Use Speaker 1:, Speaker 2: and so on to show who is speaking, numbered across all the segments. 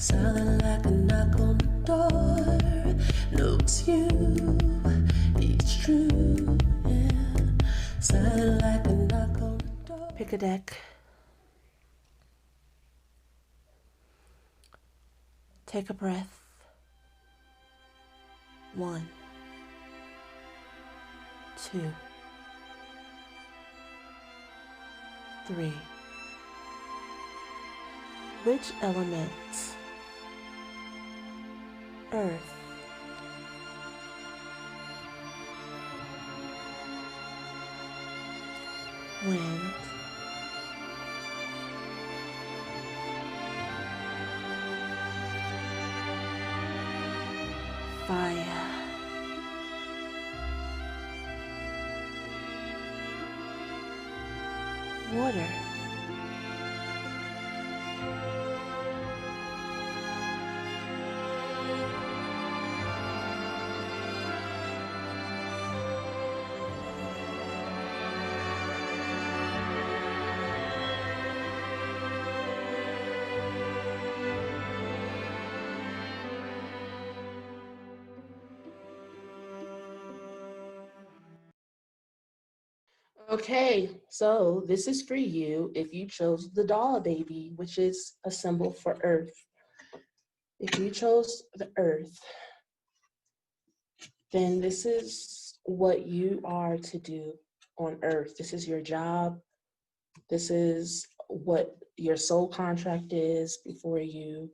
Speaker 1: Sounding like a knock on the door. No, it's you, it's true, yeah. Sounding like a knock on the door. Pick a deck. Take a breath. 1, 2, 3. Which element? Earth. Wind. Fire. Water. Okay, so this is for you if you chose the doll baby, which is a symbol for earth. If you chose the earth, then this is what you are to do on earth. This is your job. This is what your soul contract is before you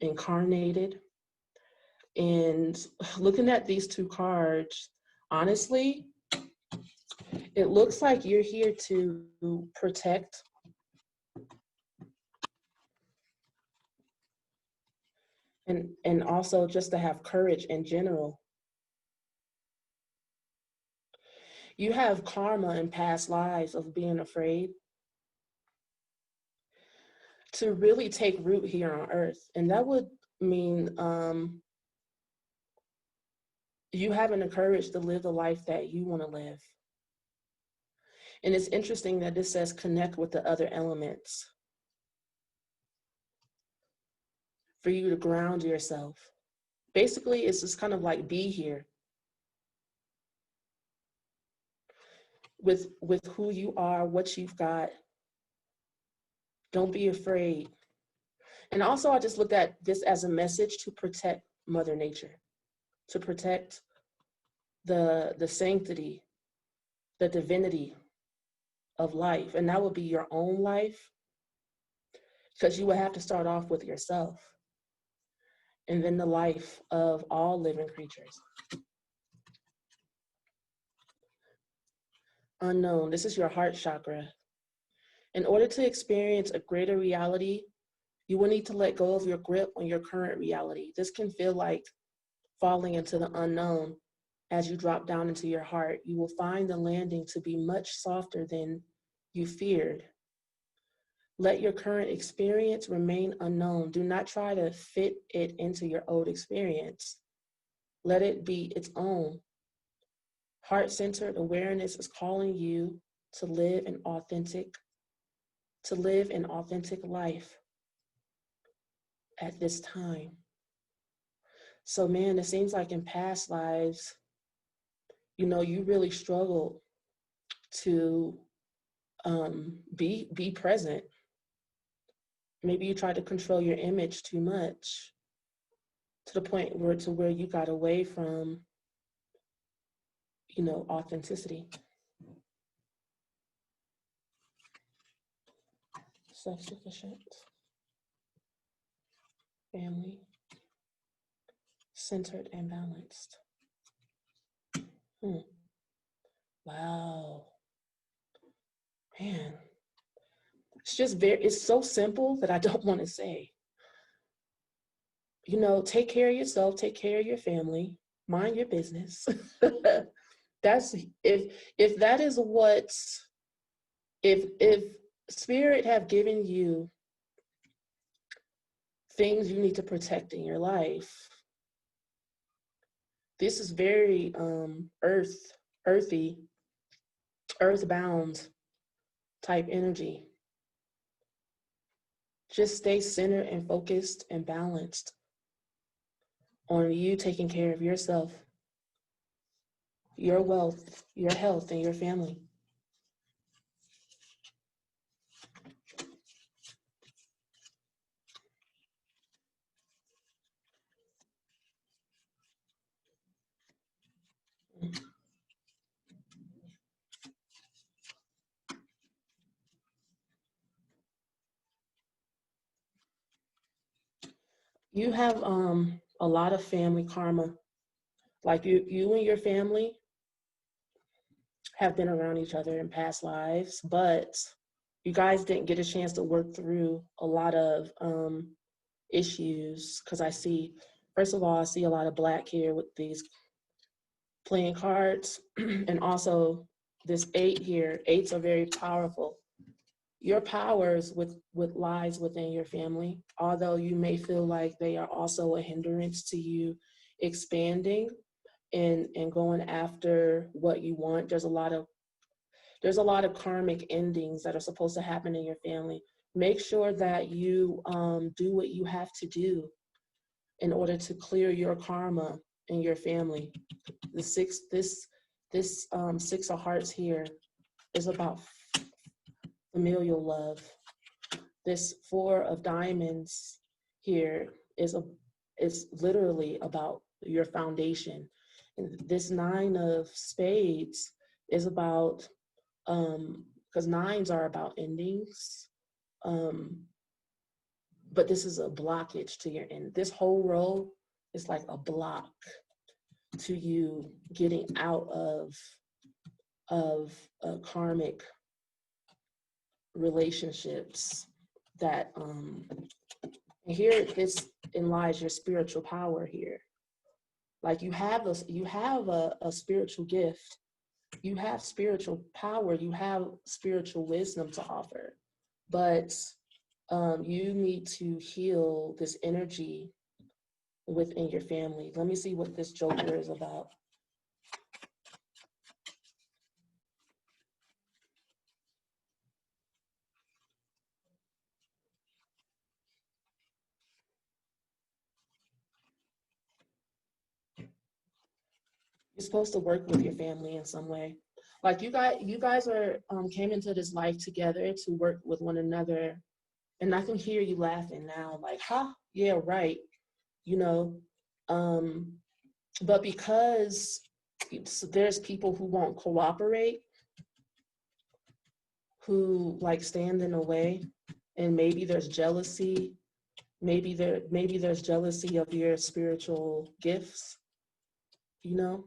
Speaker 1: incarnated. And looking at these two cards, honestly, it looks like you're here to protect and also just to have courage in general. You have karma in past lives of being afraid to really take root here on earth. And that would mean you having the courage to live the life that you want to live. And it's interesting that this says connect with the other elements for you to ground yourself. Basically, it's just kind of like be here with who you are, what you've got. Don't be afraid. And also, I just looked at this as a message to protect Mother Nature, to protect the sanctity, the divinity of life. And that would be your own life, because you would have to start off with yourself, and then the life of all living creatures. Unknown, this is your heart chakra. In order to experience a greater reality, you will need to let go of your grip on your current reality. This can feel like falling into the unknown. As you drop down into your heart, you will find the landing to be much softer than you feared. Let your current experience remain unknown. Do not try to fit it into your old experience. Let it be its own. Heart-centered awareness is calling you to live an authentic life at this time. So man, it seems like in past lives, you really struggled to be present. Maybe you tried to control your image too much to the point where you got away from, authenticity. Self-sufficient. Family. Centered and balanced. Wow. Man. It's so simple that I don't want to say. Take care of yourself, take care of your family, mind your business. That's if that is what, if spirit have given you things you need to protect in your life, this is very earthy, earthbound type energy. Just stay centered and focused and balanced on you taking care of yourself, your wealth, your health, and your family. You have a lot of family karma. Like you and your family have been around each other in past lives, but you guys didn't get a chance to work through a lot of issues. Because I see, first of all, I see a lot of black here with these playing cards, and also this 8 here. 8s are very powerful. Your powers with lies within your family, although you may feel like they are also a hindrance to you expanding and going after what you want. There's a lot of karmic endings that are supposed to happen in your family. Make sure that you do what you have to do in order to clear your karma in your family. This 6 of hearts here is about familial love. This 4 of diamonds here is literally about your foundation. And this 9 of spades is about, because 9s are about endings, but this is a blockage to your end. This whole row is like a block to you getting out of karmic relationships that and here this lies your spiritual power here. Like you have a spiritual gift, you have spiritual power, you have spiritual wisdom to offer, but you need to heal this energy within your family. Let me see what this Joker is about. You're supposed to work with your family in some way. Like you guys are came into this life together to work with one another. And I can hear you laughing now, like, huh? Yeah, right. You know, but because there's people who won't cooperate, who like stand in the way, and maybe there's jealousy, maybe there's jealousy of your spiritual gifts, you know,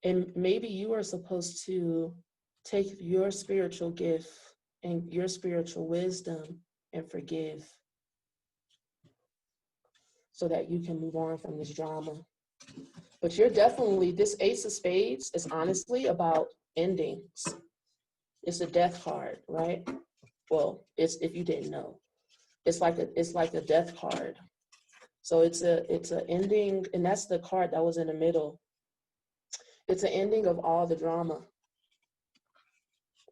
Speaker 1: and maybe you are supposed to take your spiritual gift and your spiritual wisdom and forgive so that you can move on from this drama. But you're definitely, this Ace of Spades is honestly about endings. It's a death card, right? Well, it's, if you didn't know, it's like a death card. So it's an ending, and that's the card that was in the middle. It's an ending of all the drama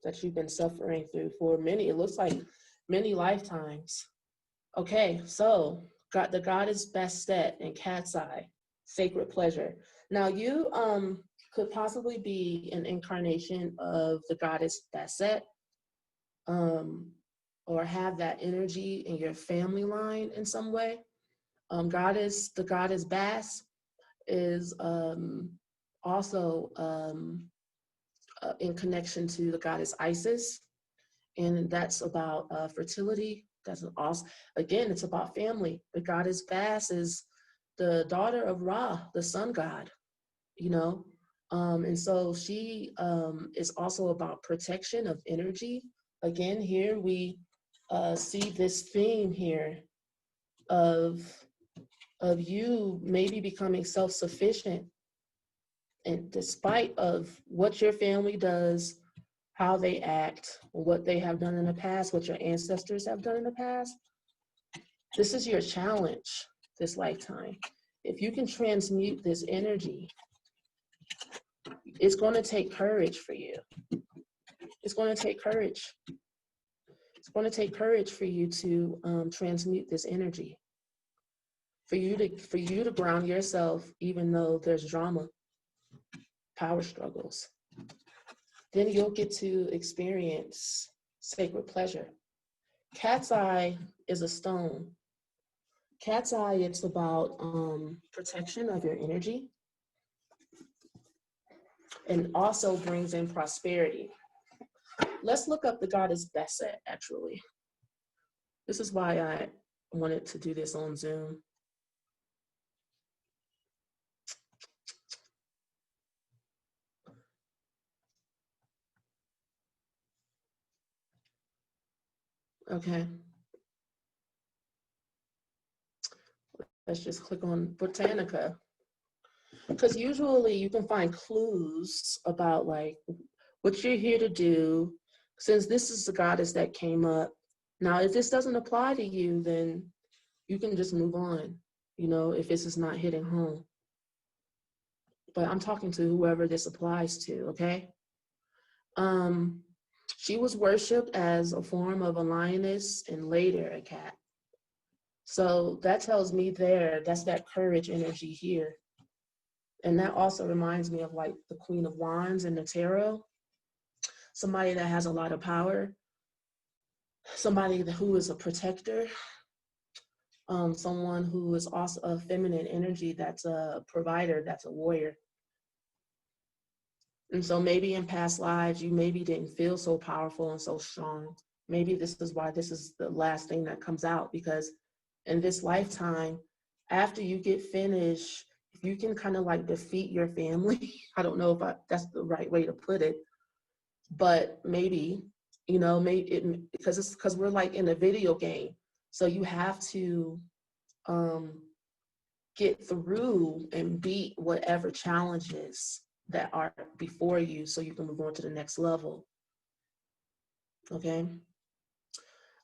Speaker 1: that you've been suffering through for many, it looks like many lifetimes. Okay, so got the goddess Bastet and Cat's Eye, sacred pleasure. Now you could possibly be an incarnation of the goddess Bastet, or have that energy in your family line in some way. The goddess Bass is also in connection to the goddess Isis, and that's about fertility. That's also, again, it's about family. The goddess Bass is the daughter of Ra, the sun god, you know, and so she is also about protection of energy. Again, here we see this theme here of you maybe becoming self-sufficient, and despite of what your family does, how they act, what they have done in the past, what your ancestors have done in the past, this is your challenge this lifetime. If you can transmute this energy, it's going to take courage for you. It's going to take courage. going to take courage for you to transmute this energy, for you to ground yourself, even though there's drama, power struggles. Then you'll get to experience sacred pleasure. Cat's eye is a stone. Cat's eye, it's about protection of your energy, and also brings in prosperity. Let's look up the goddess Beset, actually. This is why I wanted to do this on Zoom. Okay. Let's just click on Botanica. Because usually you can find clues about like what you're here to do, since this is the goddess that came up. Now, if this doesn't apply to you, then you can just move on, you know, if this is not hitting home. But I'm talking to whoever this applies to, okay? She was worshipped as a form of a lioness and later a cat. So that tells me that's that courage energy here. And that also reminds me of like the Queen of Wands in the tarot. Somebody that has a lot of power, somebody who is a protector, someone who is also a feminine energy, that's a provider, that's a warrior. And so maybe in past lives, you maybe didn't feel so powerful and so strong. Maybe this is why this is the last thing that comes out, because in this lifetime, after you get finished, if you can kind of like defeat your family, I don't know if that's the right way to put it, but maybe, you know, because we're like in a video game. So you have to get through and beat whatever challenges that are before you so you can move on to the next level. Okay.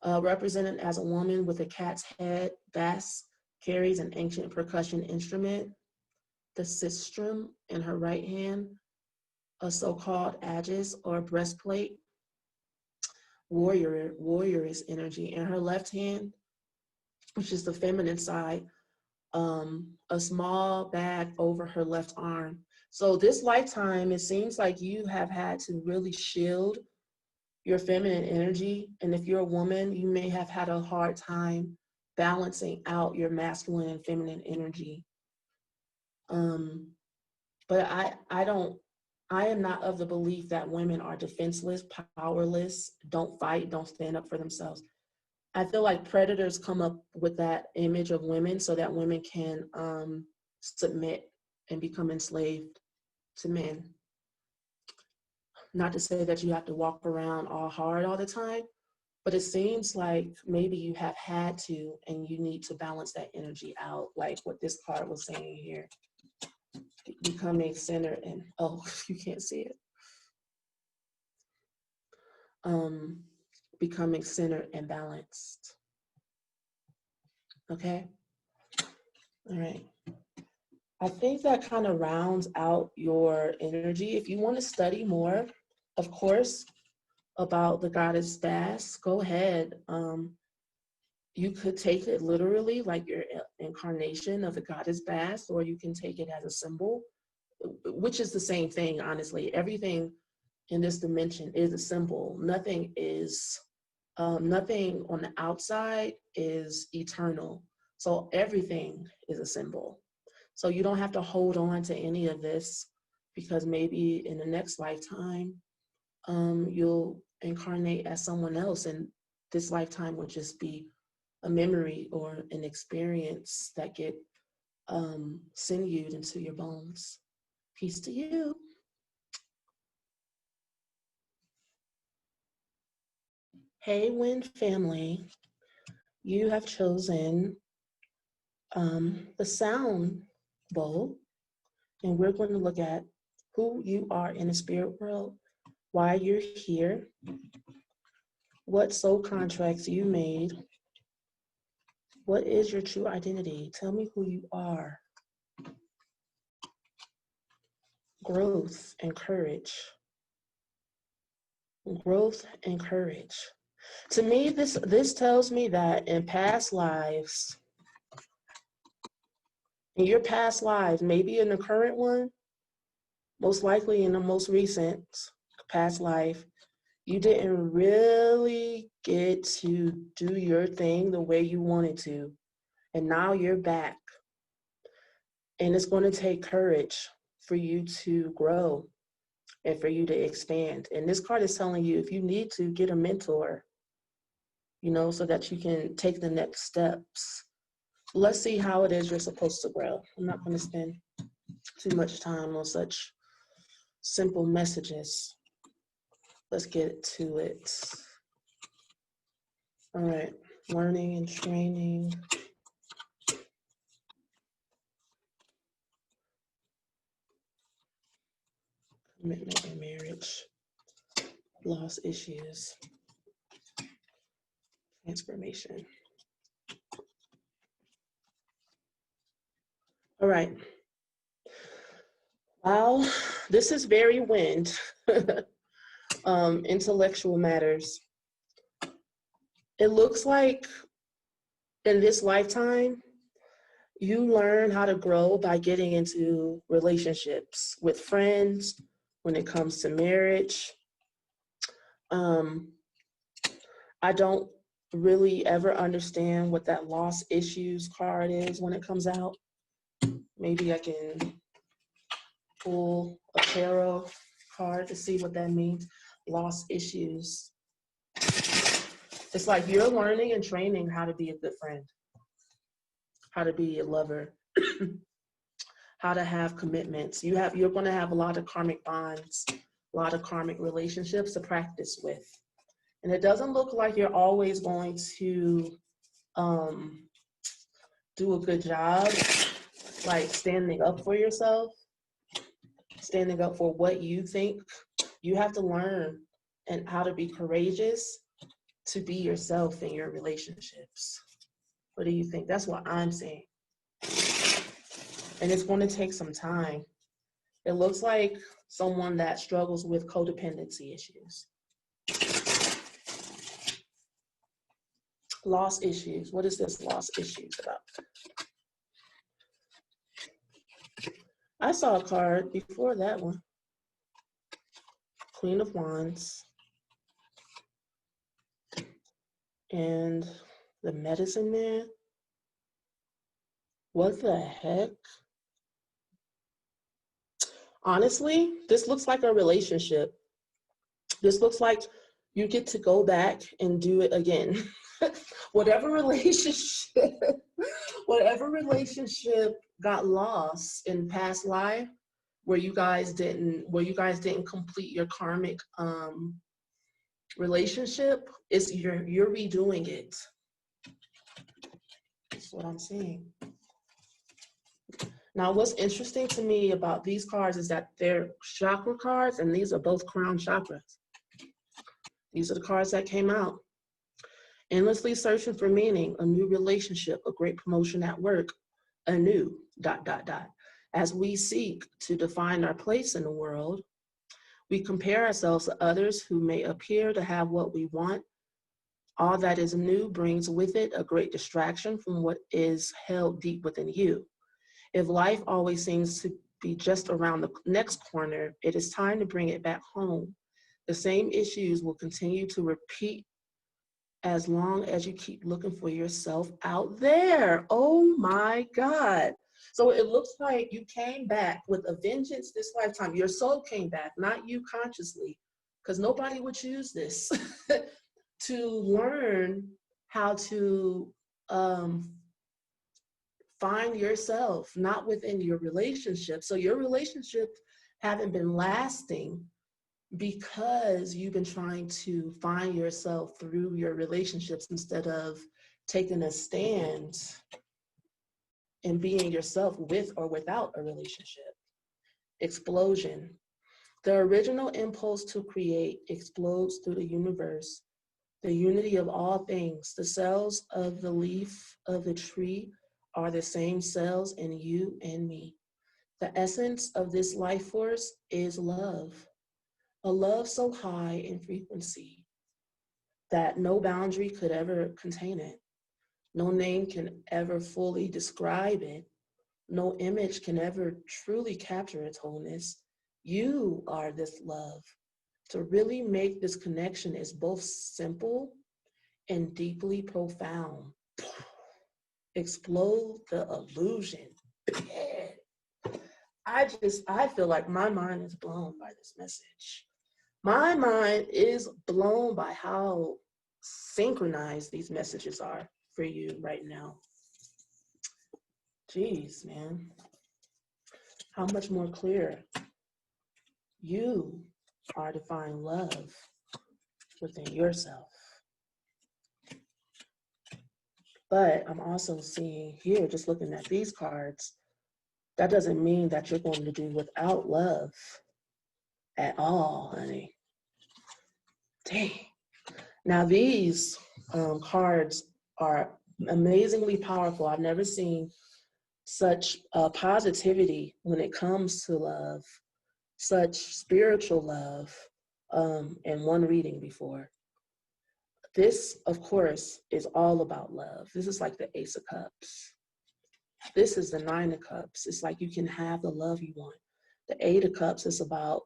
Speaker 1: Represented as a woman with a cat's head, bass, carries an ancient percussion instrument, the sistrum in her right hand, a so-called aegis or breastplate, warrioress energy in her left hand, which is the feminine side, a small bag over her left arm. So this lifetime, it seems like you have had to really shield your feminine energy. And if you're a woman, you may have had a hard time balancing out your masculine and feminine energy. But I am not of the belief that women are defenseless, powerless, don't fight, don't stand up for themselves. I feel like predators come up with that image of women so that women can submit and become enslaved to men. Not to say that you have to walk around all hard all the time, but it seems like maybe you have had to, and you need to balance that energy out, like what this card was saying here. Becoming centered and, oh, you can't see it. Becoming centered and balanced. Okay? All right. I think that kind of rounds out your energy. If you want to study more, of course, about the goddess Bass, go ahead. You could take it literally, like your incarnation of the goddess Bass, or you can take it as a symbol, which is the same thing, honestly. Everything in this dimension is a symbol. Nothing on the outside is eternal. So everything is a symbol. So you don't have to hold on to any of this, because maybe in the next lifetime, you'll incarnate as someone else, and this lifetime would just be a memory or an experience that get sinewed into your bones. Peace to you. Hey, Wind family, you have chosen the sound bowl, and we're going to look at who you are in the spirit world, why you're here, what soul contracts you made, what is your true identity. Tell me who you are. Growth and courage. Growth and courage. To me, this tells me that in past lives, in your past lives, maybe in the current one, most likely in the most recent past life, you didn't really get to do your thing the way you wanted to. And now you're back. And it's going to take courage for you to grow and for you to expand. And this card is telling you if you need to get a mentor, you know, so that you can take the next steps. Let's see how it is you're supposed to grow. I'm not going to spend too much time on such simple messages. Let's get to it. All right, learning and training. Commitment and marriage. Loss issues. Transformation. All right. Wow, this is very wind. Intellectual matters. It looks like in this lifetime, you learn how to grow by getting into relationships with friends when it comes to marriage. I don't really ever understand what that loss issues card is when it comes out. Maybe I can pull a tarot card to see what that means. Loss issues. It's like you're learning and training how to be a good friend, how to be a lover, how to have commitments. You're going to have a lot of karmic bonds, a lot of karmic relationships to practice with. And it doesn't look like you're always going to do a good job, like standing up for yourself, standing up for what you think. You have to learn and how to be courageous to be yourself in your relationships. What do you think? That's what I'm saying. And it's going to take some time. It looks like someone that struggles with codependency issues. Loss issues. What is this loss issues about? I saw a card before that one. Queen of Wands. And the Medicine Man. What the heck? Honestly, this looks like a relationship. This looks like you get to go back and do it again. whatever relationship got lost in past life, where you guys didn't complete your karmic relationship, is you're redoing it. That's what I'm seeing. Now, what's interesting to me about these cards is that they're chakra cards, and these are both crown chakras. These are the cards that came out. Endlessly searching for meaning, a new relationship, a great promotion at work, a new ... As we seek to define our place in the world, we compare ourselves to others who may appear to have what we want. All that is new brings with it a great distraction from what is held deep within you. If life always seems to be just around the next corner, it is time to bring it back home. The same issues will continue to repeat as long as you keep looking for yourself out there. Oh my God. So it looks like you came back with a vengeance this lifetime. Your soul came back, not you consciously, because nobody would choose this, to learn how to find yourself, not within your relationship. So your relationships haven't been lasting because you've been trying to find yourself through your relationships instead of taking a stand and being yourself with or without a relationship. Explosion. The original impulse to create explodes through the universe, the unity of all things. The cells of the leaf of the tree are the same cells in you and me. The essence of this life force is love. A love so high in frequency that no boundary could ever contain it. No name can ever fully describe it. No image can ever truly capture its wholeness. You are this love. To really make this connection is both simple and deeply profound. Explode the illusion. I feel like my mind is blown by this message. My mind is blown by how synchronized these messages are for you right now. Jeez, man. How much more clear? You are to find love within yourself. But I'm also seeing here, just looking at these cards, that doesn't mean that you're going to do without love at all, honey. Dang. Now these cards are amazingly powerful. I've never seen such positivity when it comes to love, such spiritual love in one reading before. This, of course, is all about love. This is like the Ace of Cups. This is the Nine of Cups. It's like you can have the love you want. The Eight of Cups is about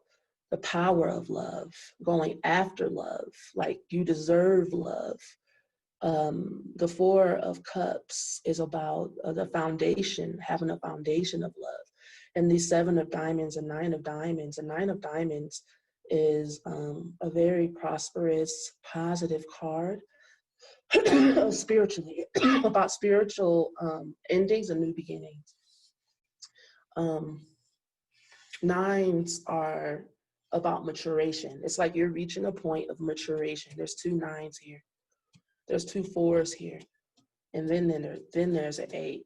Speaker 1: the power of love, going after love, like you deserve love. The Four of Cups is about the foundation, having a foundation of love. And the Seven of Diamonds and Nine of Diamonds. And Nine of Diamonds is a very prosperous, positive card spiritually, about spiritual endings and new beginnings. Nines are about maturation. It's like you're reaching a point of maturation. There's two nines here. There's two fours here. And then there's an eight.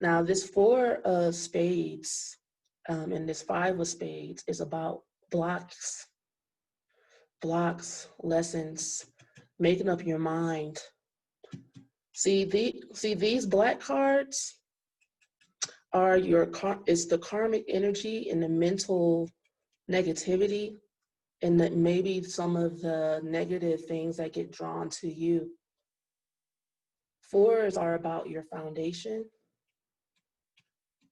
Speaker 1: Now this Four of Spades and this Five of Spades is about blocks, lessons, making up your mind. See these black cards are it's the karmic energy and the mental negativity, and that maybe some of the negative things that get drawn to you. Fours are about your foundation,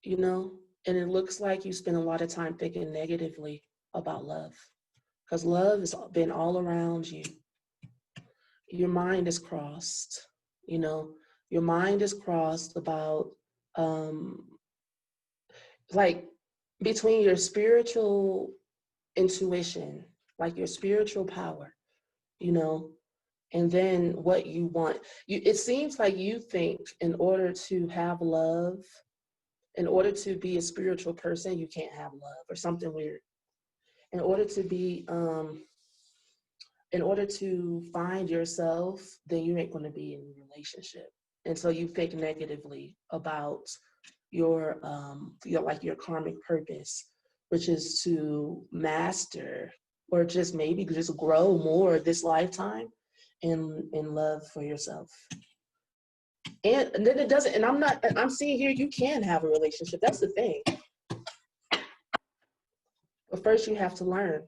Speaker 1: you know, and it looks like you spend a lot of time thinking negatively about love, because love has been all around you. Your mind is crossed, you know, your mind is crossed about like between your spiritual intuition, like your spiritual power, you know, and then what you want. It seems like you think in order to have love, in order to be a spiritual person, you can't have love or something weird. In order to find yourself, then you ain't going to be in a relationship. And so you think negatively about your karmic purpose, which is to master or just maybe just grow more this lifetime in love for yourself. And then it doesn't, and I'm seeing here you can have a relationship. That's the thing. But first you have to learn.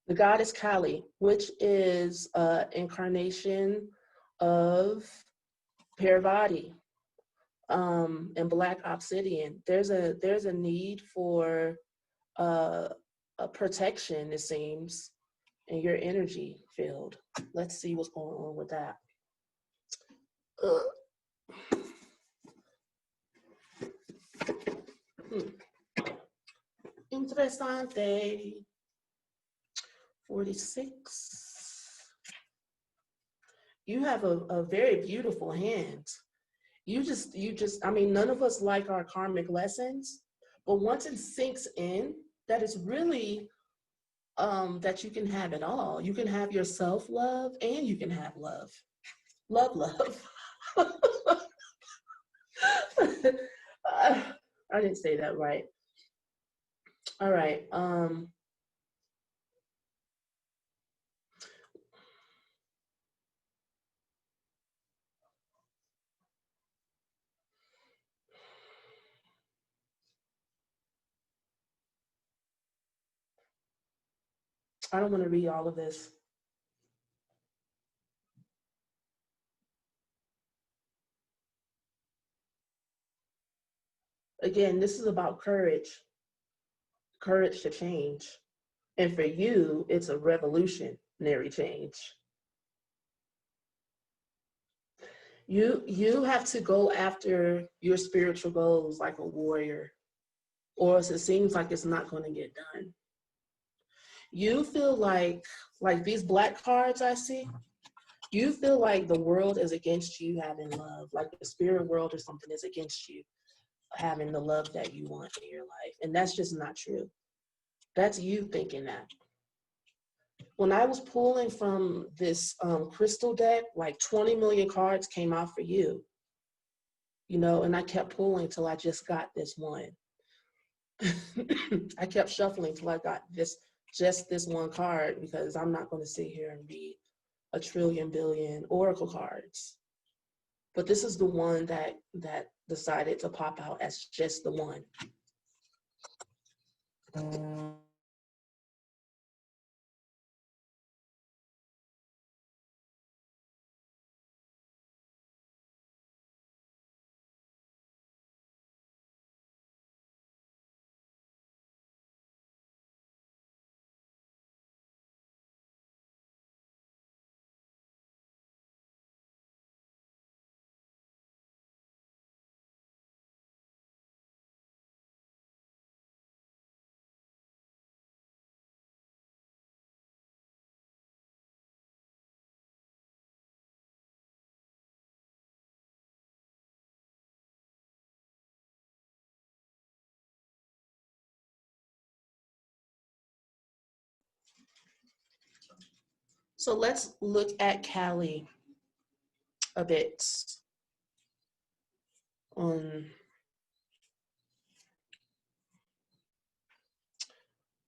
Speaker 1: The goddess Kali, which is incarnation of Parvati and Black Obsidian. There's a need for a protection, it seems, in your energy field. Let's see what's going on with that. Interessante. 46. You have a very beautiful hand. You just, I mean, none of us like our karmic lessons, but once it sinks in, that is really, that you can have it all. You can have your self-love and you can have love. Love. I didn't say that right. All right. I don't want to read all of this. Again, this is about courage to change. And for you, it's a revolutionary change. You have to go after your spiritual goals like a warrior, or else it seems like it's not going to get done. You feel like these black cards I see, you feel like the world is against you having love, like the spirit world or something is against you having the love that you want in your life. And that's just not true. That's you thinking that. When I was pulling from this crystal deck, like 20 million cards came out for you, you know, and I kept pulling till I just got this one. I kept shuffling till I got just this one card, because I'm not going to sit here and read a trillion billion oracle cards. But this is the one that decided to pop out as just the one. So let's look at Cali a bit.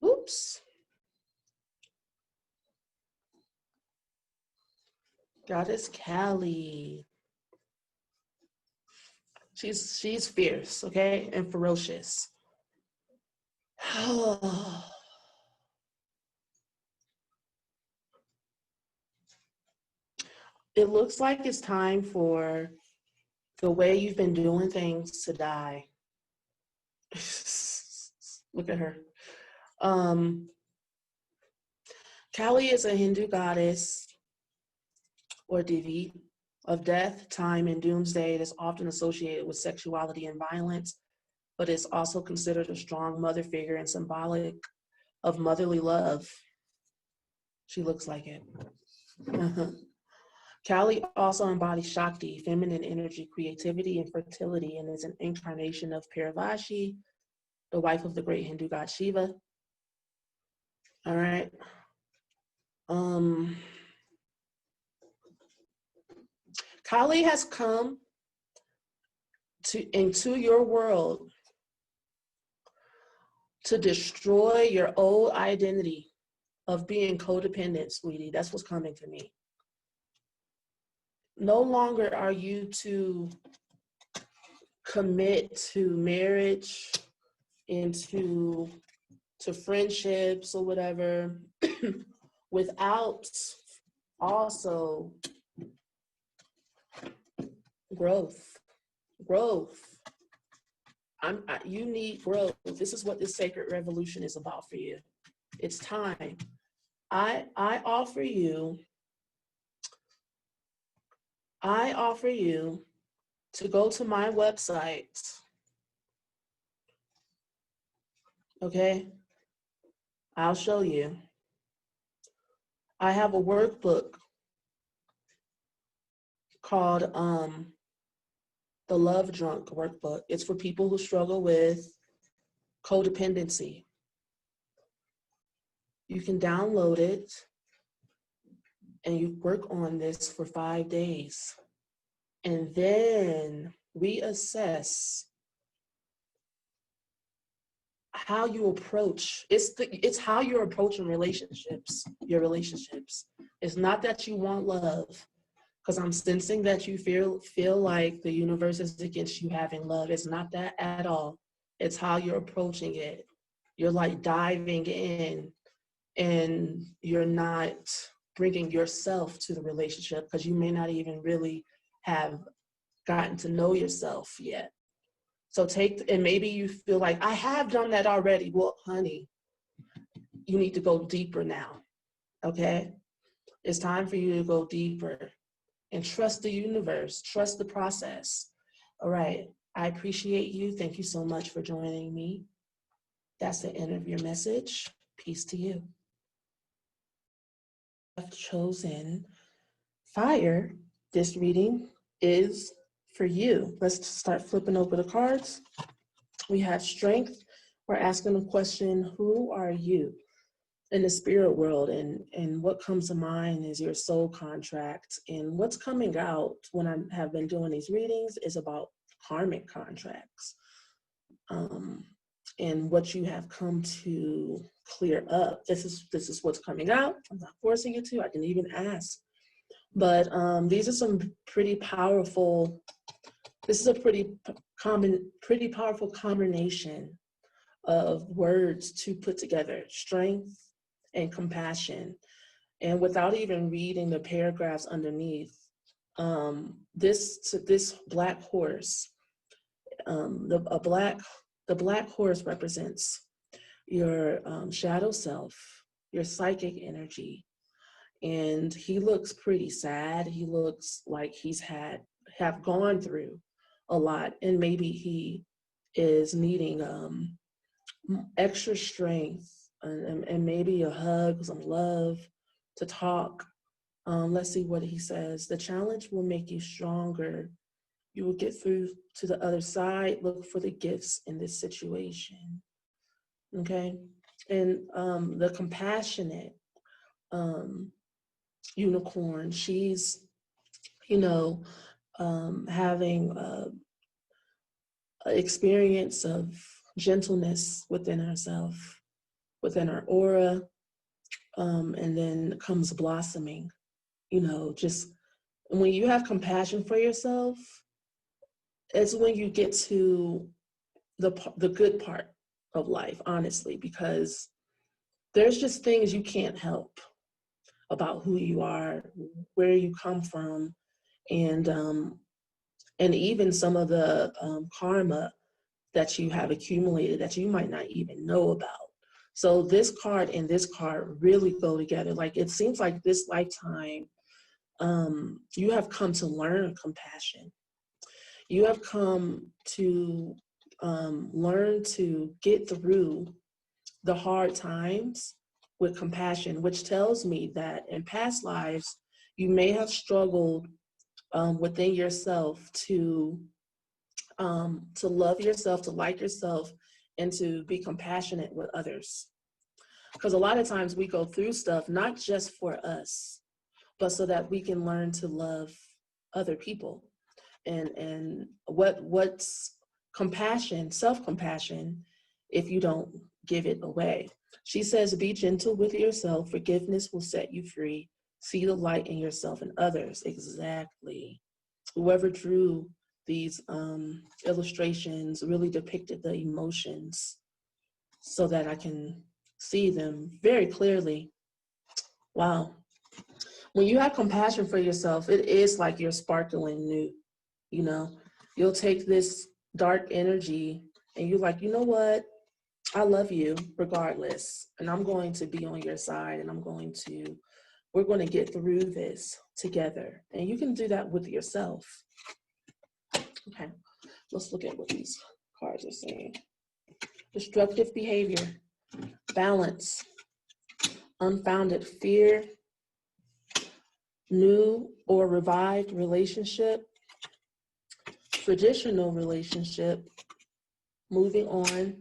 Speaker 1: Oops. Goddess Cali. She's fierce, okay, and ferocious. It looks like it's time for the way you've been doing things to die. Look at her. Kali is a Hindu goddess or Devi of death, time, and doomsday. It is often associated with sexuality and violence, but it's also considered a strong mother figure and symbolic of motherly love. She looks like it. Kali also embodies Shakti, feminine energy, creativity, and fertility, and is an incarnation of Parvati, the wife of the great Hindu god Shiva. All right. Kali has come into your world to destroy your old identity of being codependent, sweetie. That's what's coming to me. No longer are you to commit to marriage and to friendships or whatever without also growth. You need growth. This is what this sacred revolution is about for you. It's time. I offer you to go to my website. Okay? I'll show you. I have a workbook called the Love Drunk Workbook. It's for people who struggle with codependency. You can download it and you work on this for 5 days. And then we assess how you approach. It's how you're approaching your relationships. It's not that you want love, because I'm sensing that you feel like the universe is against you having love. It's not that at all. It's how you're approaching it. You're like diving in, and you're not bringing yourself to the relationship, because you may not even really have gotten to know yourself yet. So and maybe you feel like, I have done that already. Well, honey, you need to go deeper now, okay? It's time for you to go deeper and trust the universe, trust the process. All right, I appreciate you. Thank you so much for joining me. That's the end of your message. Peace to you. I've chosen fire. This reading is for you. Let's start flipping over the cards. We have strength. We're asking the question, who are you in the spirit world? And what comes to mind is your soul contract. And what's coming out when I have been doing these readings is about karmic contracts. And what you have come to clear up. This is what's coming out. I'm not forcing you to. I can even ask. But these are some pretty powerful. This is a pretty powerful combination of words to put together: strength and compassion. And without even reading the paragraphs underneath, this black horse, the black horse represents your shadow self, your psychic energy. And he looks pretty sad. He looks like he's have gone through a lot, and maybe he is needing extra strength and maybe a hug, some love, to talk. Let's see what he says. The challenge will make you stronger. You will get through to the other side. Look for the gifts in this situation. Okay. And the compassionate unicorn, she's, having an experience of gentleness within herself, within her aura, and then comes blossoming. Just when you have compassion for yourself, it's when you get to the good part of life, honestly, because there's just things you can't help about who you are, where you come from, and even some of the karma that you have accumulated that you might not even know about. So this card and this card really go together. Like, it seems like this lifetime, you have come to learn compassion. You have come to learn to get through the hard times with compassion, which tells me that in past lives, you may have struggled within yourself to love yourself, to like yourself, and to be compassionate with others. Because a lot of times we go through stuff not just for us, but so that we can learn to love other people. And what's compassion, self-compassion, if you don't give it away? She says, be gentle with yourself. Forgiveness will set you free. See the light in yourself and others. Exactly. Whoever drew these illustrations really depicted the emotions so that I can see them very clearly. Wow. When you have compassion for yourself, it is like you're sparkling new. You'll take this dark energy and you're like, you know what? I love you regardless. And I'm going to be on your side, and we're going to get through this together. And you can do that with yourself. Okay, let's look at what these cards are saying. Destructive behavior, balance, unfounded fear, new or revived relationship, traditional relationship, moving on,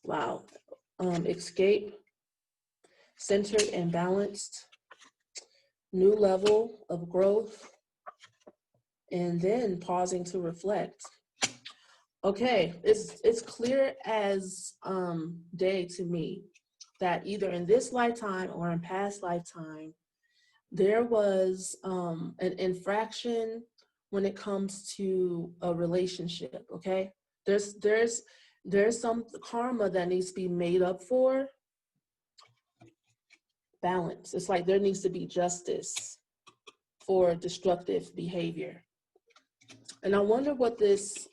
Speaker 1: wow, escape, centered and balanced, new level of growth, and then pausing to reflect. Okay, it's clear as day to me that either in this lifetime or in past lifetime, there was an infraction when it comes to a relationship. Okay, there's some karma that needs to be made up for. Balance. It's like there needs to be justice for destructive behavior. And I wonder what this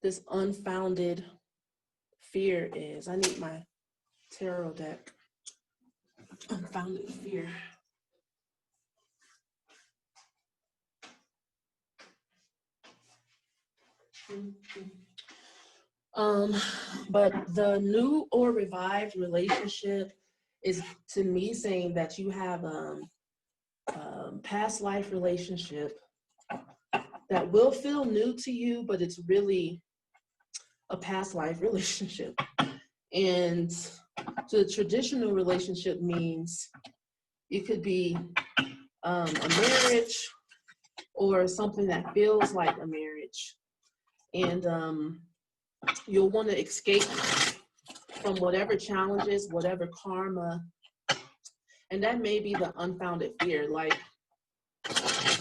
Speaker 1: this unfounded fear is. I need my tarot deck. Unfounded fear. But the new or revived relationship is, to me, saying that you have past life relationship that will feel new to you, but it's really a past life relationship. And the traditional relationship means it could be a marriage or something that feels like a marriage. And you'll want to escape from whatever challenges, whatever karma. And that may be the unfounded fear. Like,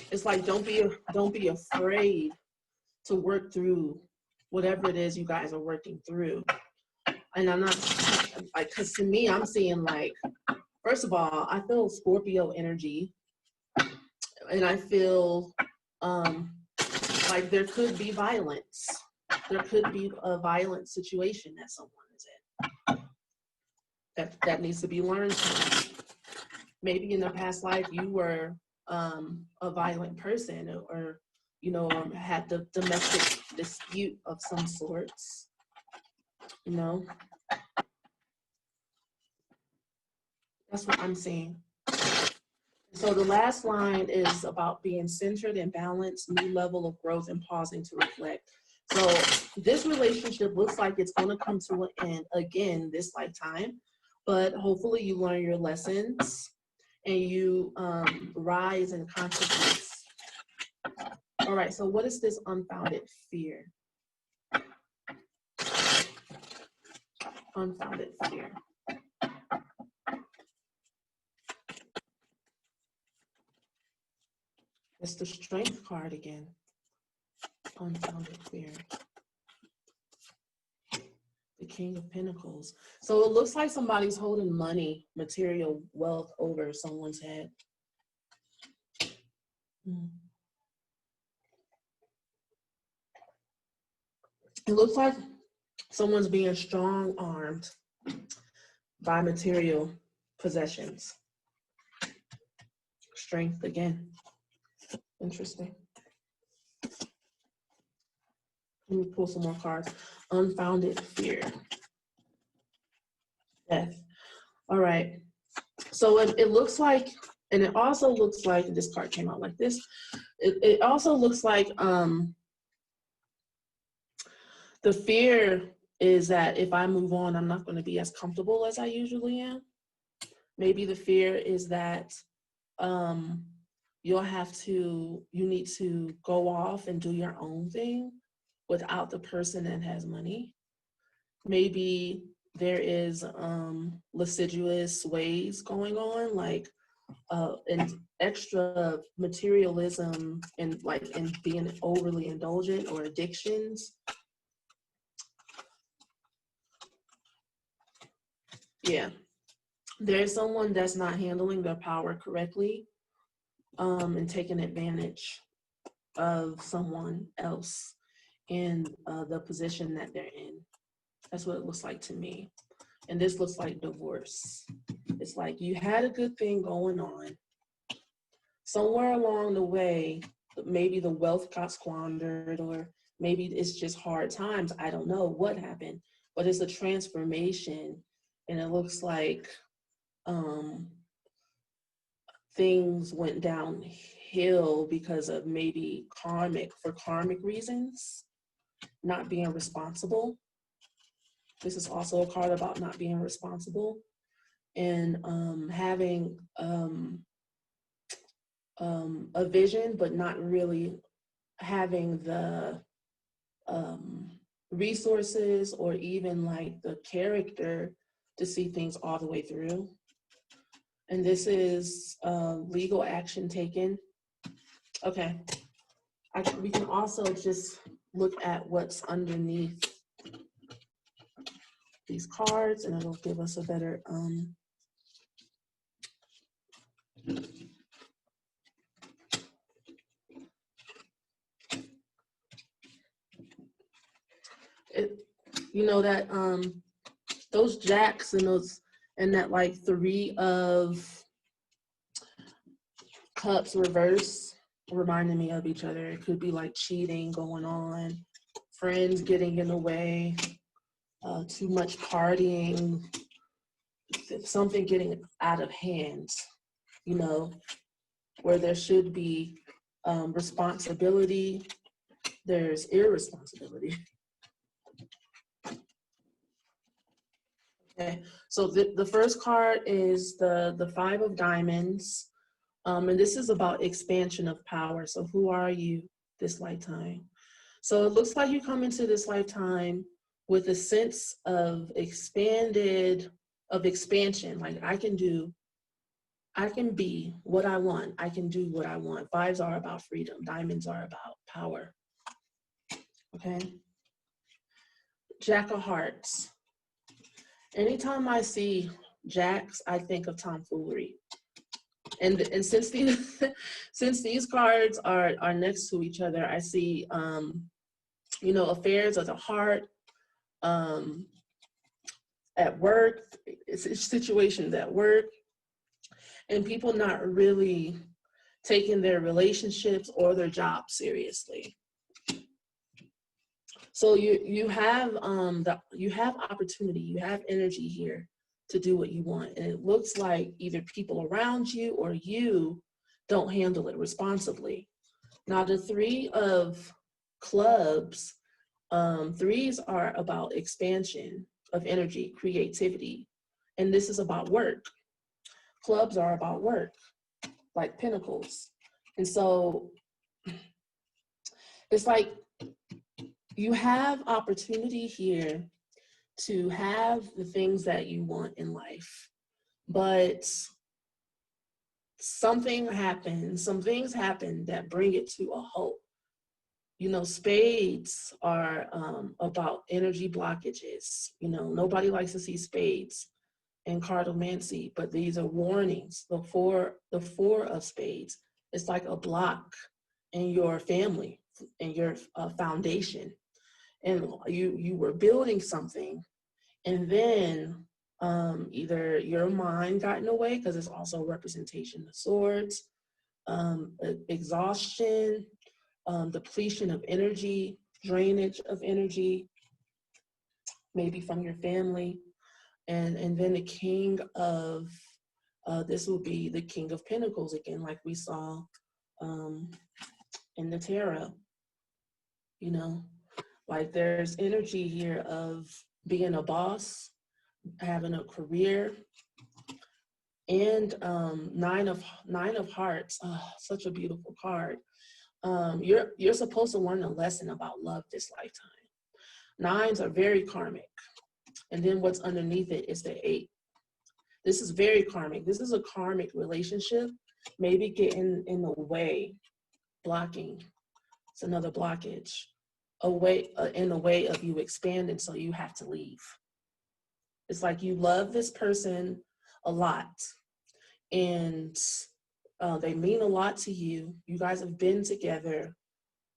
Speaker 1: it's like, don't be afraid to work through whatever it is you guys are working through. And I'm not like, because to me, I'm seeing like, first of all, I feel Scorpio energy, and I feel like there could be violence. There could be a violent situation that someone is in that needs to be learned from. Maybe in the past life you were a violent person, or had the domestic dispute of some sorts. That's what I'm seeing. So the last line is about being centered and balanced, new level of growth, and pausing to reflect. So this relationship looks like it's going to come to an end again this lifetime, but hopefully you learn your lessons and you rise in consciousness. All right, so what is this unfounded fear? Unfounded fear. It's the Strength card again. Unfounded fear. The King of Pentacles. So it looks like somebody's holding money, material wealth over someone's head. It looks like someone's being strong-armed by material possessions. Strength again. Interesting. Let me pull some more cards. Unfounded fear. Death. All right. So it looks like, and it also looks like, and this card came out like this, it also looks like the fear is that if I move on, I'm not going to be as comfortable as I usually am. Maybe the fear is that you need to go off and do your own thing without the person that has money. Maybe there is lascivious ways going on, like and extra materialism and being overly indulgent, or addictions. Yeah, there's someone that's not handling their power correctly and taking advantage of someone else in the position that they're in. That's what it looks like to me. And this looks like divorce. It's like you had a good thing going on. Somewhere along the way, maybe the wealth got squandered, or maybe it's just hard times. I don't know what happened, but it's a transformation. And it looks like things went downhill because of maybe karmic reasons, not being responsible. This is also a card about not being responsible, and having a vision, but not really having the resources or even like the character to see things all the way through. And this is legal action taken. Okay. We can also just look at what's underneath these cards, and it'll give us a better You know that those jacks and that like 3 of cups reverse reminding me of each other. It could be like cheating going on, friends getting in the way, too much partying, something getting out of hand, you know, where there should be responsibility, there's irresponsibility. Okay, so the first card is the 5 of diamonds. And this is about expansion of power. So who are you this lifetime? So it looks like you come into this lifetime with a sense of expansion. Like I can be what I want. I can do what I want. 5s are about freedom. Diamonds are about power. Okay. Jack of Hearts. Anytime I see jacks, I think of tomfoolery. And since these cards are next to each other, I see you know, affairs of the heart, at work, it's situations at work, and people not really taking their relationships or their job seriously. So you have opportunity, you have energy here to do what you want, and it looks like either people around you or you don't handle it responsibly. Now the 3 of clubs, 3s are about expansion of energy, creativity, and this is about work. Clubs are about work, like pentacles. And so it's like you have opportunity here to have the things that you want in life, but some things happen that bring it to a halt. You know, spades are about energy blockages. You know, nobody likes to see spades in cartomancy, but these are warnings. The four of spades, it's like a block in your family, in your foundation. And you were building something, and then either your mind got in the way, because it's also a representation of swords, exhaustion, depletion of energy, drainage of energy, maybe from your family. And then the king of, this will be the King of Pentacles again, like we saw in the tarot. You know, like there's energy here of being a boss, having a career, and 9 of Hearts. Oh, such a beautiful card. You're supposed to learn a lesson about love this lifetime. 9s are very karmic. And then what's underneath it is the 8. This is very karmic. This is a karmic relationship, maybe getting in the way, blocking. It's another blockage, in the way of you expanding, so you have to leave. It's like you love this person a lot, and they mean a lot to you. You guys have been together,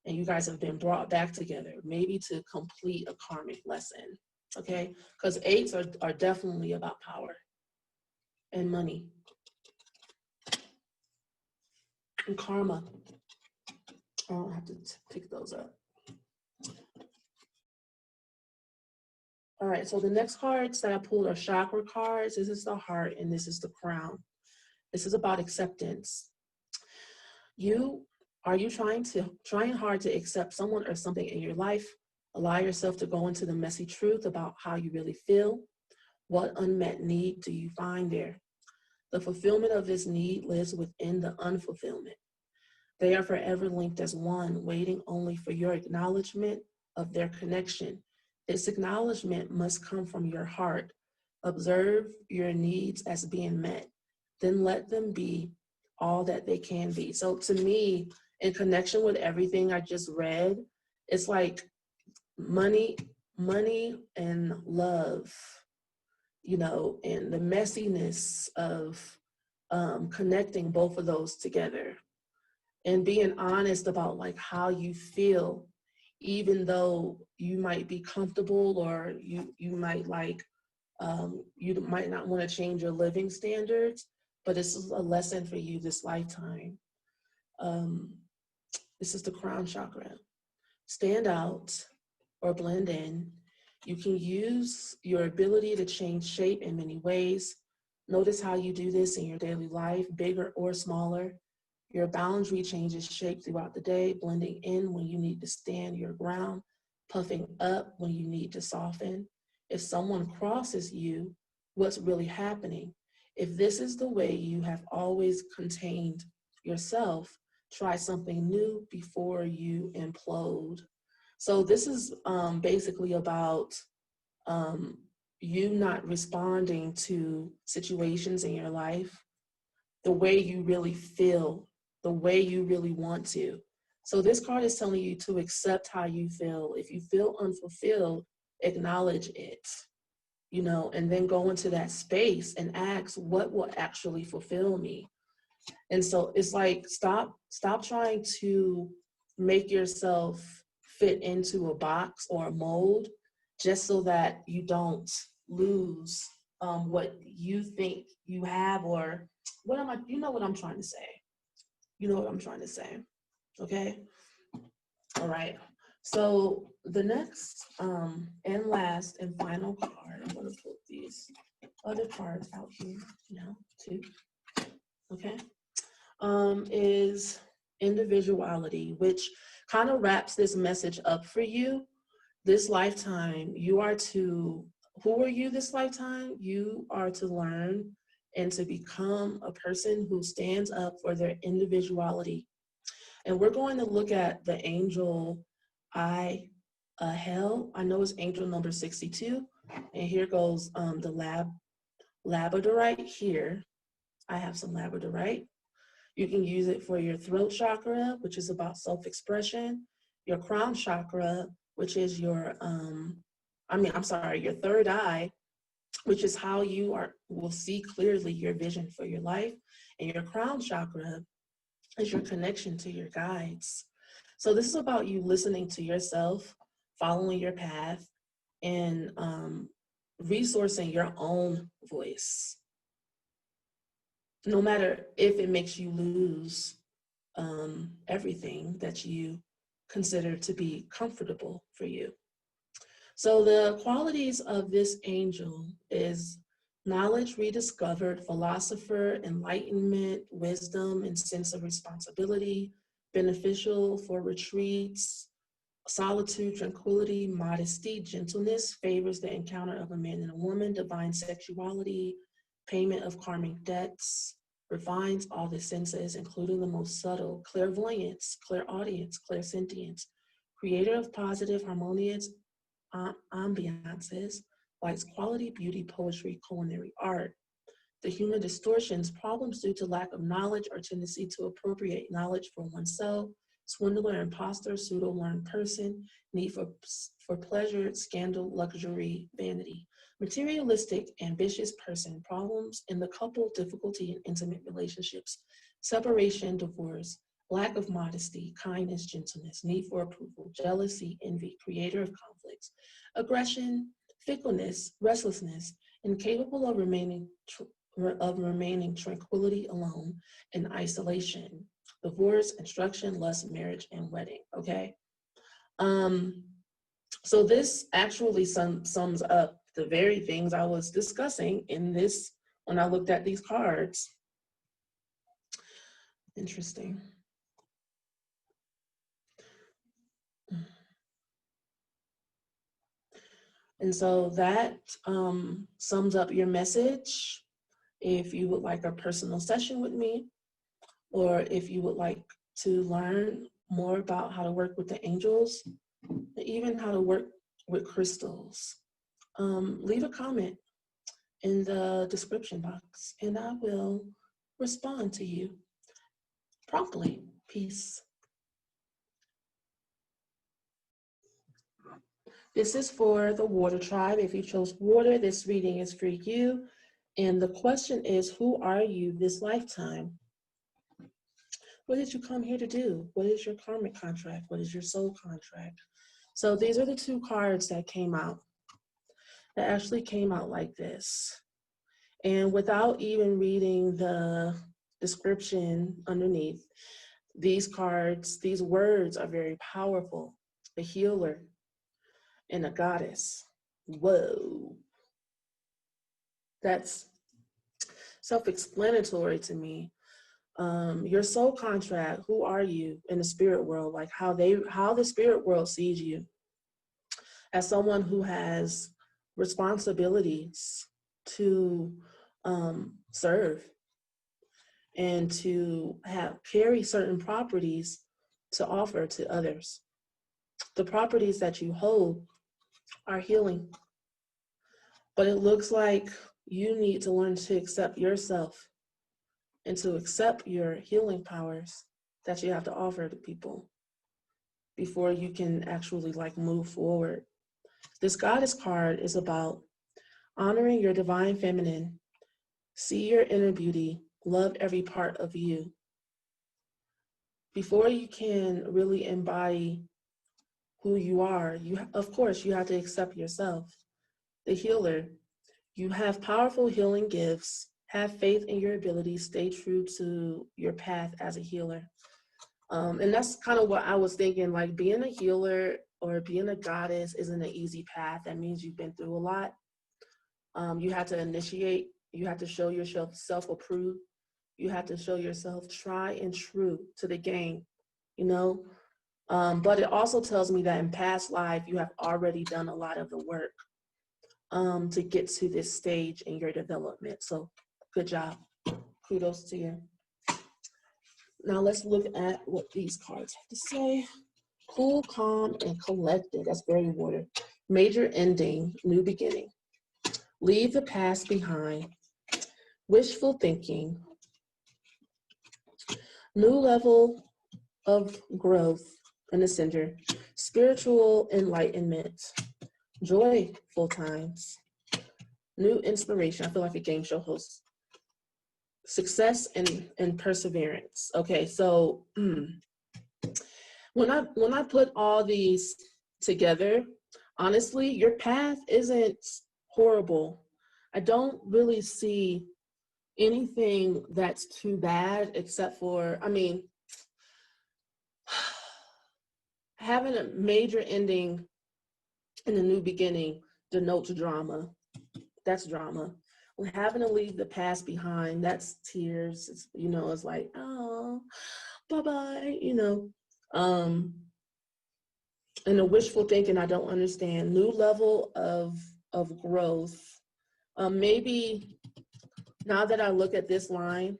Speaker 1: and you guys have been brought back together, maybe to complete a karmic lesson, okay? Because 8s are definitely about power and money and karma. I don't have to pick those up. All right, so the next cards that I pulled are chakra cards. This is the heart, and this is the crown. This is about acceptance. Are you trying hard to accept someone or something in your life? Allow yourself to go into the messy truth about how you really feel. What unmet need do you find there? The fulfillment of this need lives within the unfulfillment. They are forever linked as one, waiting only for your acknowledgement of their connection. This acknowledgement must come from your heart. Observe your needs as being met. Then let them be all that they can be. So to me, in connection with everything I just read, it's like money and love, you know, and the messiness of connecting both of those together and being honest about like how you feel, even though you might be comfortable, or you might like, you might not want to change your living standards, but this is a lesson for you this lifetime. This is the crown chakra. Stand out or blend in. You can use your ability to change shape in many ways. Notice how you do this in your daily life, bigger or smaller. Your boundary changes shape throughout the day, blending in when you need to stand your ground, puffing up when you need to soften. If someone crosses you, what's really happening? If this is the way you have always contained yourself, try something new before you implode. So this is basically about you not responding to situations in your life the way you really feel, the way you really want to. So this card is telling you to accept how you feel. If you feel unfulfilled, acknowledge it, you know, and then go into that space and ask, what will actually fulfill me? And so it's like, stop trying to make yourself fit into a box or a mold just so that you don't lose what you think you have, or what am I, you know what I'm trying to say. You know what I'm trying to say, okay? All right, so the next and last and final card, I'm gonna put these other cards out here now too, okay? Is individuality, which kind of wraps this message up for you. This lifetime, you are to, who are you this lifetime? You are to learn and to become a person who stands up for their individuality. And we're going to look at the angel hell. I know it's angel number 62. And here goes the labradorite here. I have some labradorite. You can use it for your throat chakra, which is about self-expression, your crown chakra, which is your, your third eye, which is how you will see clearly your vision for your life. And your crown chakra is your connection to your guides. So this is about you listening to yourself, following your path, and resourcing your own voice. No matter if it makes you lose everything that you consider to be comfortable for you. So the qualities of this angel is knowledge rediscovered, philosopher, enlightenment, wisdom, and sense of responsibility, beneficial for retreats, solitude, tranquility, modesty, gentleness, favors the encounter of a man and a woman, divine sexuality, payment of karmic debts, refines all the senses, including the most subtle, clairvoyance, clairaudience, clairsentience, creator of positive, harmonious ambiances, likes quality, beauty, poetry, culinary art. The human distortions, problems due to lack of knowledge or tendency to appropriate knowledge for oneself, swindler, imposter, pseudo-learned person, need for pleasure, scandal, luxury, vanity. Materialistic, ambitious person, problems in the couple, difficulty in intimate relationships, separation, divorce, lack of modesty, kindness, gentleness, need for approval, jealousy, envy, creator of conflicts, aggression, fickleness, restlessness, incapable of remaining tranquility alone in isolation, divorce, instruction, lust, marriage, and wedding, okay? So this actually sums up the very things I was discussing in this when I looked at these cards. Interesting. And so that sums up your message. If you would like a personal session with me, or if you would like to learn more about how to work with the angels, even how to work with crystals, leave a comment in the description box and I will respond to you promptly. Peace. This is for the water tribe. If you chose water, this reading is for you. And the question is, who are you this lifetime? What did you come here to do? What is your karmic contract? What is your soul contract? So these are the two cards that came out. That actually came out like this. And without even reading the description underneath, these cards, these words are very powerful. A healer and a goddess. Whoa. That's self-explanatory to me. Your soul contract, who are you in the spirit world? Like how the spirit world sees you as someone who has responsibilities to serve and to carry certain properties to offer to others. The properties that you hold are healing, but it looks like you need to learn to accept yourself and to accept your healing powers that you have to offer to people before you can actually like move forward. This goddess card is about honoring your divine feminine, see your inner beauty, love every part of you. Before you can really embody who you are, of course, you have to accept yourself. The healer, you have powerful healing gifts, have faith in your abilities, stay true to your path as a healer. And that's kind of what I was thinking, like being a healer or being a goddess isn't an easy path. That means you've been through a lot. You have to initiate, you have to show yourself self-approved. You have to show yourself try and true to the game, you know? But it also tells me that in past life, you have already done a lot of the work to get to this stage in your development. So good job. Kudos to you. Now let's look at what these cards have to say. Cool, calm, and collected. That's very water. Major ending, new beginning. Leave the past behind. Wishful thinking. New level of growth in the center. Spiritual enlightenment. Joyful times. New inspiration. I feel like a game show host. Success and perseverance. Okay, so when I put all these together, honestly, your path isn't horrible. I don't really see anything that's too bad except for, I mean, having a major ending and a new beginning denotes drama. That's drama. When having to leave the past behind, that's tears. It's, you know, it's like, oh, bye-bye, you know. And the wishful thinking, I don't understand. New level of growth. Maybe now that I look at this line,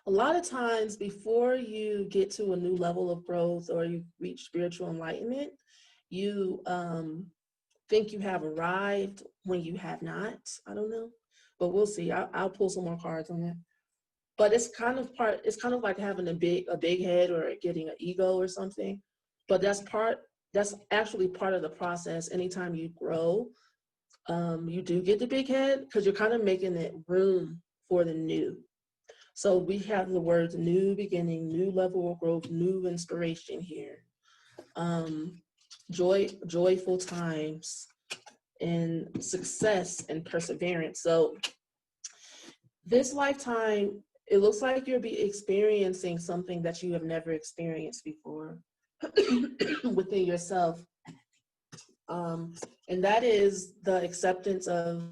Speaker 1: a lot of times before you get to a new level of growth or you reach spiritual enlightenment, you think you have arrived when you have not. I don't know, but we'll see. I'll pull some more cards on that. But it's kind of like having a big head or getting an ego or something. But that's actually part of the process. Anytime you grow, you do get the big head because you're kind of making it room for the new. So we have the words new beginning, new level of growth, new inspiration here. Joyful times and success and perseverance. So this lifetime, it looks like you'll be experiencing something that you have never experienced before within yourself. And that is the acceptance of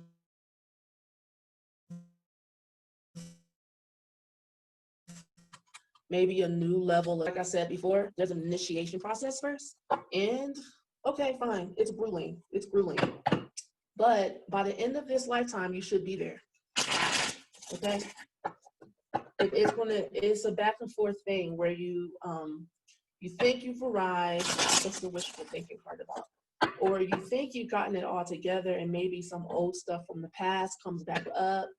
Speaker 1: maybe a new level. Like I said before, there's an initiation process first. And okay, fine, it's grueling. It's grueling. But by the end of this lifetime, you should be there. Okay? It's a back and forth thing where you think you've arrived. What's the wishful thinking part about? Or you think you've gotten it all together and maybe some old stuff from the past comes back up.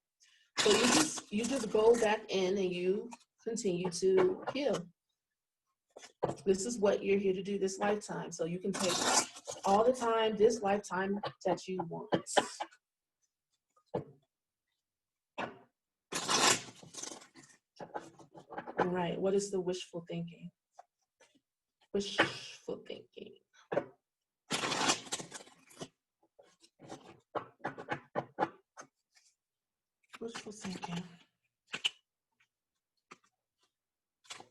Speaker 1: So you just go back in and you continue to heal. This is what you're here to do this lifetime. So you can take all the time, this lifetime that you want. All right, what is the wishful thinking? Wishful thinking. Wishful thinking.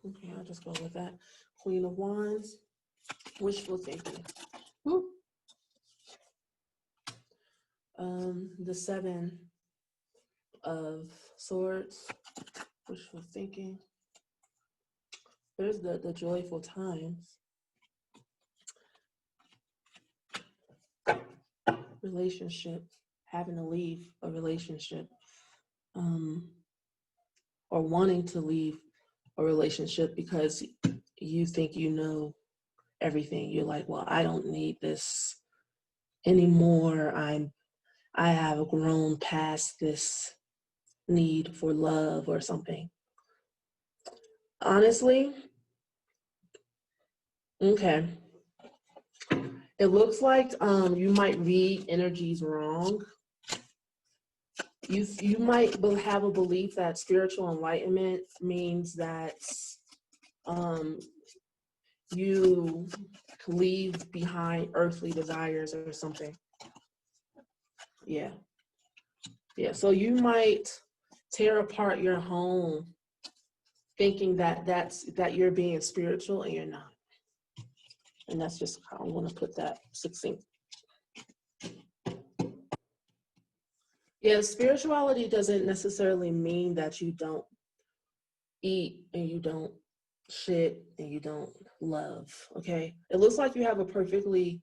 Speaker 1: Okay, I'll just go with that. Queen of Wands, wishful thinking. Woo. The Seven of Swords, wishful thinking. There's the joyful times. Relationship, having to leave a relationship, or wanting to leave a relationship because you think you know everything. You're like, well, I don't need this anymore. I have grown past this need for love or something. Honestly, okay. It looks like you might read energies wrong. You might have a belief that spiritual enlightenment means that you leave behind earthly desires or something. Yeah. So you might tear apart your home thinking that you're being spiritual and you're not. And that's just how I want to put that succinct. Yeah, spirituality doesn't necessarily mean that you don't eat and you don't shit and you don't love, okay? It looks like you have a perfectly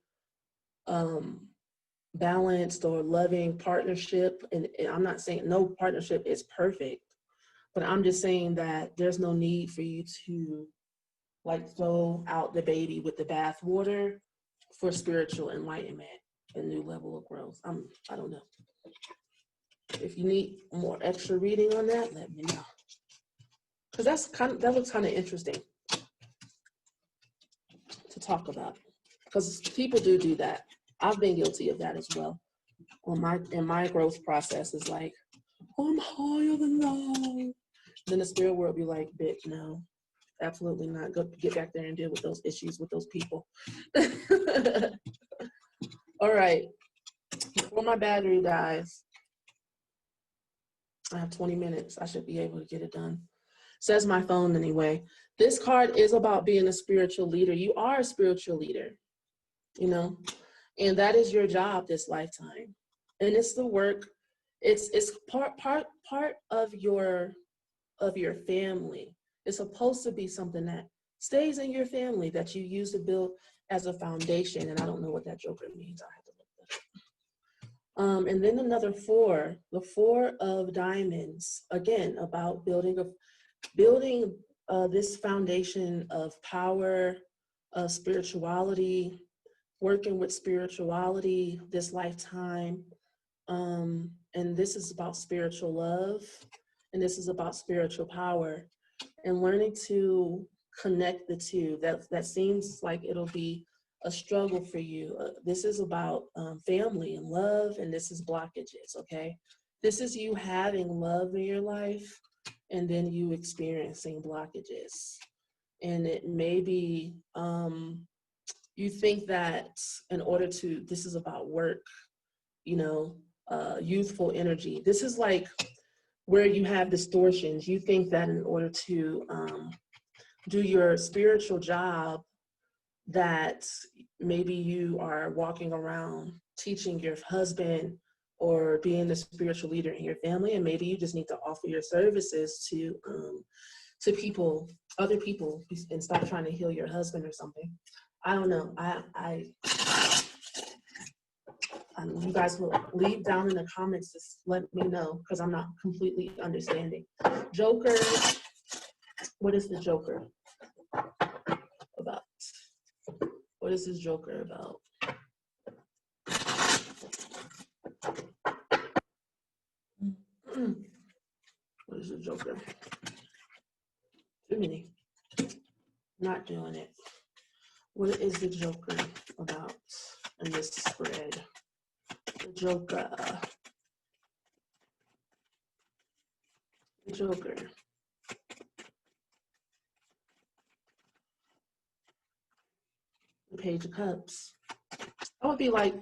Speaker 1: balanced or loving partnership, and I'm not saying no partnership is perfect, but I'm just saying that there's no need for you to like throw out the baby with the bathwater for spiritual enlightenment and new level of growth. I don't know. If you need more extra reading on that, let me know. Because that looks kind of interesting to talk about. Because people do that. I've been guilty of that as well. In my growth process is like, oh, I'm higher than thou. Then the spirit world be like, bitch, no, absolutely not. Go get back there and deal with those issues with those people. All right. Before my battery dies, I have 20 minutes. I should be able to get it done. Says my phone anyway. This card is about being a spiritual leader. You are a spiritual leader, you know, and that is your job this lifetime. And it's the work. It's part of your family. It's supposed to be something that stays in your family that you use to build as a foundation. And I don't know what that joker means. I have to look that up. And then another four, the Four of Diamonds, again, about building this foundation of power, of spirituality, working with spirituality this lifetime. And this is about spiritual love, and this is about spiritual power, and learning to connect the two. That seems like it'll be a struggle for you. This is about family and love, and this is blockages, okay? This is you having love in your life, and then you experiencing blockages. And it may be, you think that in order to, this is about work, you know, youthful energy. This is like where you have distortions. You think that in order to do your spiritual job, that maybe you are walking around teaching your husband or being the spiritual leader in your family, and maybe you just need to offer your services to people, other people, and stop trying to heal your husband or something. I don't know. You guys will leave down in the comments, just let me know, because I'm not completely understanding. Joker, what is the Joker about? What is this Joker about? What is the Joker? Too many. Not doing it. What is the Joker about in this spread? The Joker. The Joker. The Page of Cups. I would be like,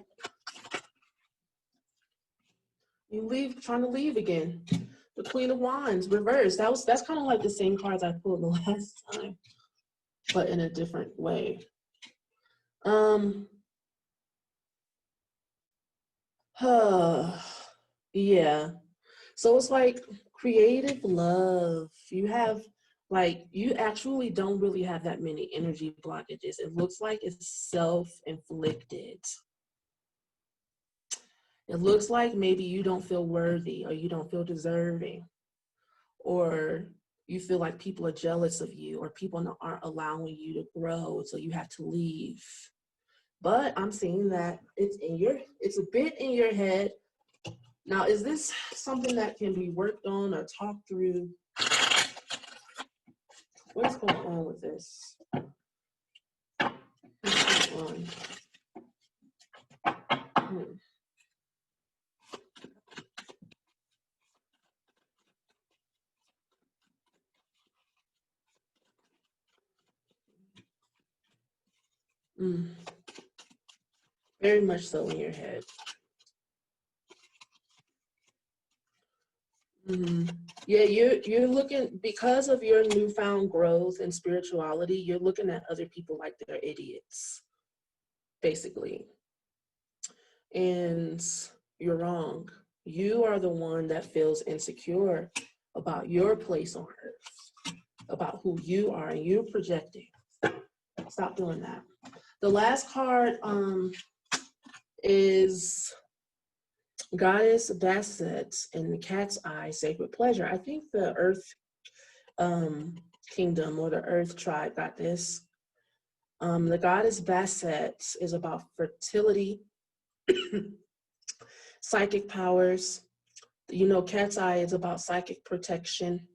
Speaker 1: you trying to leave again. The Queen of Wands, reversed. That's kind of like the same cards I pulled the last time, but in a different way. Yeah. So it's like creative love. You have, like, you actually don't really have that many energy blockages. It looks like it's self-inflicted. It looks like maybe you don't feel worthy, or you don't feel deserving, or you feel like people are jealous of you, or people aren't allowing you to grow, so you have to leave. But I'm seeing that it's a bit in your head. Now, is this something that can be worked on or talked through? What's going on with this? What's going on? Very much so in your head. Yeah, you're looking, because of your newfound growth and spirituality, you're looking at other people like they're idiots, basically. And you're wrong. You are the one that feels insecure about your place on earth, about who you are, and you're projecting. Stop doing that. The last card is Goddess Basset in the Cat's Eye, Sacred Pleasure. I think the Earth Kingdom or the Earth Tribe got this. The Goddess Basset is about fertility, psychic powers. You know, Cat's Eye is about psychic protection.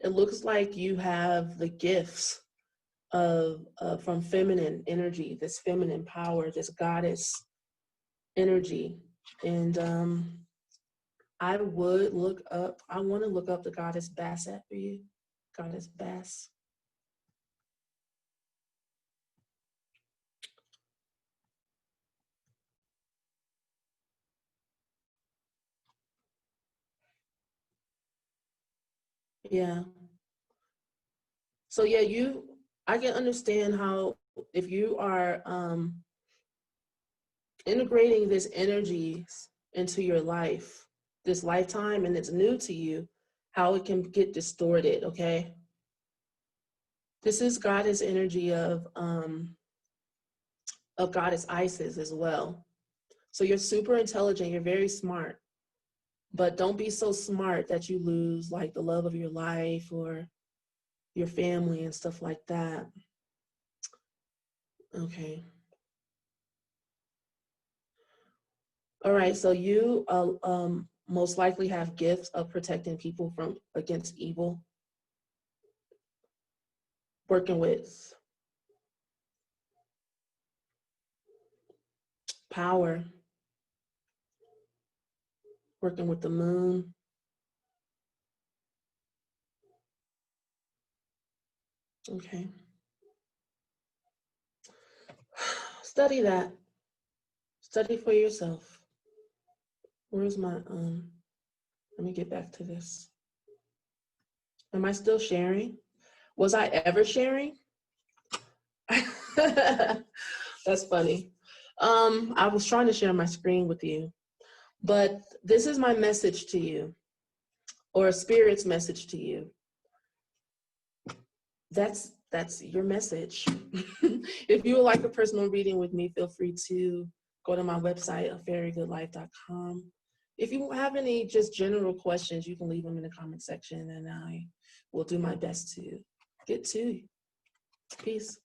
Speaker 1: It looks like you have the gifts of from feminine energy, this feminine power, this goddess energy. And I want to look up the Goddess Basset for you. Goddess Bass. Yeah. So yeah, I can understand how, if you are integrating this energy into your life, this lifetime, and it's new to you, how it can get distorted, okay? This is Goddess energy of Goddess Isis as well. So you're super intelligent, you're very smart, but don't be so smart that you lose like the love of your life or your family and stuff like that. Okay. All right, so you most likely have gifts of protecting people from against evil, working with power, working with the moon. Okay. Study that. Study for yourself. Where's my let me get back to this. Am I still sharing? Was I ever sharing? That's funny. I was trying to share my screen with you, but this is my message to you, or a spirit's message to you. That's your message. If you would like a personal reading with me, feel free to go to my website, afairygoodlife.com. If you have any just general questions, you can leave them in the comment section, and I will do my best to get to you. Peace.